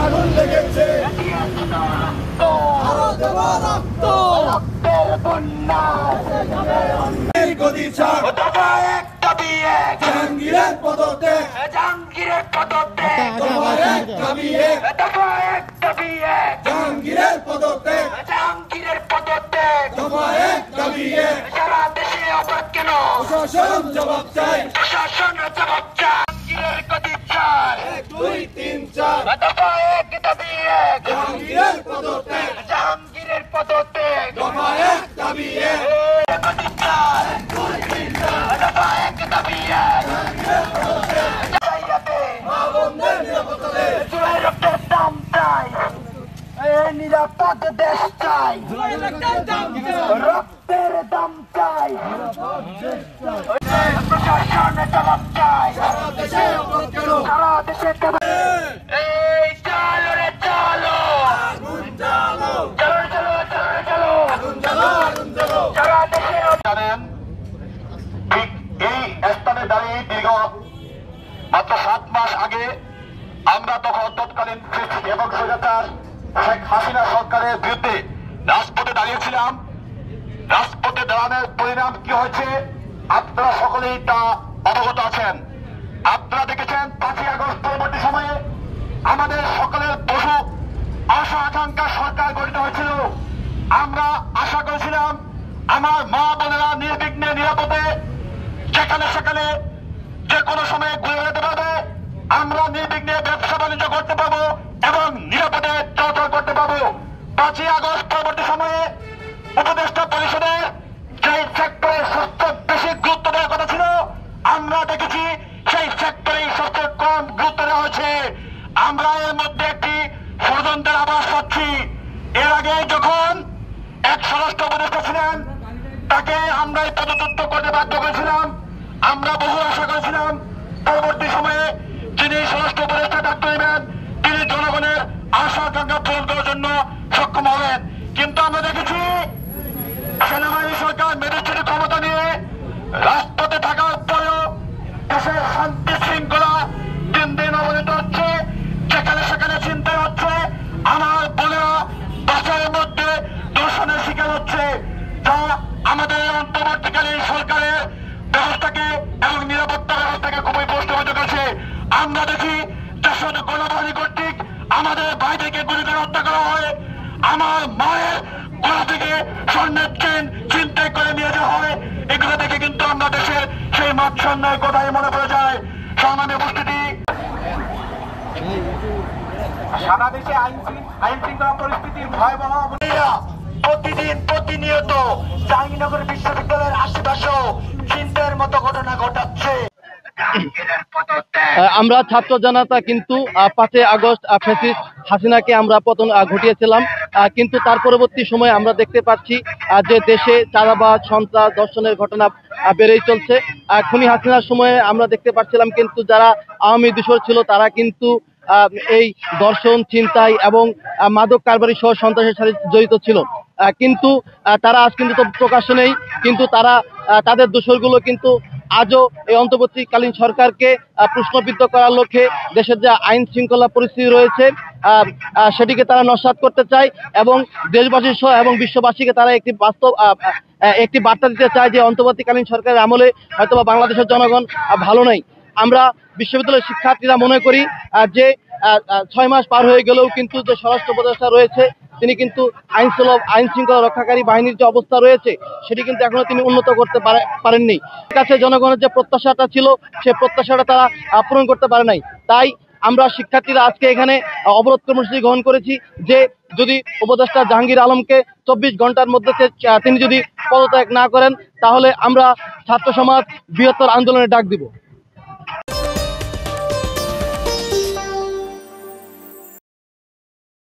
আগুন লেগেছে জাহাঙ্গীরের পদত্যাগ জাহাঙ্গীরের পদত্যাগ সারা দেশে অপরাধ কেন প্রশাসন জবাব চাই জাহাঙ্গীরের গদি চাই 1 2 3 4 দফা 1 দাবি 1 জাহাঙ্গীরের পদত্যাগ দফা 1 দাবি 1 গদি চাই 1 2 3 4 দফা 1 দাবি 1 মা বন্ধের নিরাপত্তা জুলাই রক্তের দাম চাই নিরাপদ দেশ চাই রক্তের দাম চাই প্রশাসনের জবাব চাই সারা দেশে এই চলো রে চলো সারা দেশে জানেন এই স্থানে দাঁড়িয়ে দীর্ঘ মাত্র 7 মাস আগে আমরা তখন তৎকালীন এবং স্বৈরাচার শেখ হাসিনা সরকারের বিরুদ্ধে রাজপথে দাঁড়িয়েছিলাম। রাজপথে দাঁড়ানোর পরিণাম কি হয়েছে আপনারা সকলেই তা অবগত আছেন। আপনারা দেখেছেন 5ই আগস্ট পরবর্তী সময়ে আমাদের সকলের বহু আশা আকাঙ্ক্ষা সরকার গঠিত হয়েছিল। আমরা আশা করেছিলাম আমার মা বোনেরা নির্বিঘ্নে নিরাপদে যেখানে সেখানে যে কোনো সময়ে ঘুরে বেড়াতে পারবে, আমরা নির্বিঘ্নে ব্যবসা বাণিজ্য করতে পারবো এবং নিরাপদে চলাচল করতে পারবো। 5ই আগস্ট পরবর্তী সময়ে উপদেষ্টা পরিষদের যে সেক্টরে সবচেয়ে বেশি গুরুত্ব দেওয়ার কথা ছিল আমরা দেখেছি সেই সেক্টরে সবচেয়ে কম গুরুত্ব দেওয়া হয়েছে। আমরা এর মধ্যে একটি ষড়যন্ত্রের আভাস পাচ্ছি। এর আগে যখন এক স্বরাষ্ট্র উপদেষ্টা ছিলেন তাকে আমরা পদচ্যুত করতে বাধ্য করেছিলাম। আমরা বহু আশা করেছিলাম পরবর্তী সময়ে যিনি স্বরাষ্ট্র উপদেষ্টা দায়িত্ব নেবেন তিনি জনগণের আশা আকাঙ্ক্ষা পূরণ করার জন্য সক্ষম হবেন। কিন্তু আমরা দেখেছি সেনাবাহিনী সরকার ম্যাজিস্ট্রেটের ক্ষমতা নিয়ে রাজপথে থাকার পরেও দেশের শান্তি শৃঙ্খলা দিন দিন অবনতি হচ্ছে, যেখানে সেখানে চিন্তায় হচ্ছে, আমার বোনেরা বাসার মধ্যে দর্শনের শিকার হচ্ছে, যা আমাদের অন্তর্বর্তীকালীন সরকারের ব্যবস্থাকে এবং নিরাপত্তা ব্যবস্থাকে খুবই প্রশ্নবিদ্ধ করেছে। আমরা দেখি দেশের গণবাহিনী কর্তৃক আমাদের ভাইদেরকে গুলি করে হত্যা করা হয়, আমার মায়ের গলা থেকে স্বর্ণের চেন ছিনতাই করে নিয়ে যাওয়া হয়। এগুলো দেখে কিন্তু আমরা দেশের সেই মাৎসন্যের কথাই মনে পড়ে যায়। সম্মানীয় উপস্থিতি, সারা দেশে আইন শৃঙ্খলা পরিস্থিতির ভয়াবহ অবস্থা প্রতিদিন প্রতিনিয়ত জাহাঙ্গীরনগর বিশ্ববিদ্যালয়ের আশেপাশেও চিন্তার মতো ঘটনা ঘটাচ্ছে। আমরা ছাত্র জনতা কিন্তু 5ই আগস্ট ফ্যাসিস্ট হাসিনাকে আমরা পতন ঘটিয়েছিলাম, কিন্তু তার পরবর্তী সময়ে আমরা দেখতে পাচ্ছি যে দেশে চাঁদাবাজ সন্ত্রাস ধর্ষণের ঘটনা বেড়েই চলছে। খুনি হাসিনার সময়ে আমরা দেখতে পাচ্ছিলাম কিন্তু যারা আওয়ামী দূষর ছিল তারা কিন্তু এই ধর্ষণ ছিনতাই এবং মাদক কারবারি সহ সন্ত্রাসের সাথে জড়িত ছিল, কিন্তু তারা আজ কিন্তু প্রকাশ্য নেই। কিন্তু তারা তাদের দোষরগুলো কিন্তু আজও এই অন্তর্বর্তীকালীন সরকারকে প্রশ্নবিদ্ধ করার লক্ষ্যে দেশের যে আইন শৃঙ্খলা পরিস্থিতি রয়েছে সেটিকে তারা নস্যাৎ করতে চায় এবং দেশবাসী সহ এবং বিশ্ববাসীকে তারা একটি বার্তা দিতে চায় যে অন্তর্বর্তীকালীন সরকারের আমলে হয়তোবা বাংলাদেশের জনগণ ভালো নাই। আমরা বিশ্ববিদ্যালয়ের শিক্ষার্থীরা মনে করি যে 6 মাস পার হয়ে গেলেও কিন্তু যে স্বরাষ্ট্র উপদেষ্টা রয়েছে তিনি কিন্তু আইন শৃঙ্খলা রক্ষাকারী বাহিনীর যে অবস্থা রয়েছে সেটি কিন্তু এখনো তিনি উন্নত করতে পারেননি। কাছে জনগণের যে প্রত্যাশাটা ছিল সেই প্রত্যাশাটা তারা পূরণ করতে পারে নাই। তাই আমরা শিক্ষার্থীরা আজকে এখানে অবরোধ কর্মসূচি গ্রহণ করেছি যে যদি উপদেষ্টা জাহাঙ্গীর আলমকে 24 ঘন্টার মধ্যে তিনি যদি পদত্যাগ না করেন তাহলে আমরা ছাত্র সমাজ বৃহত্তর আন্দোলনের ডাক দিব।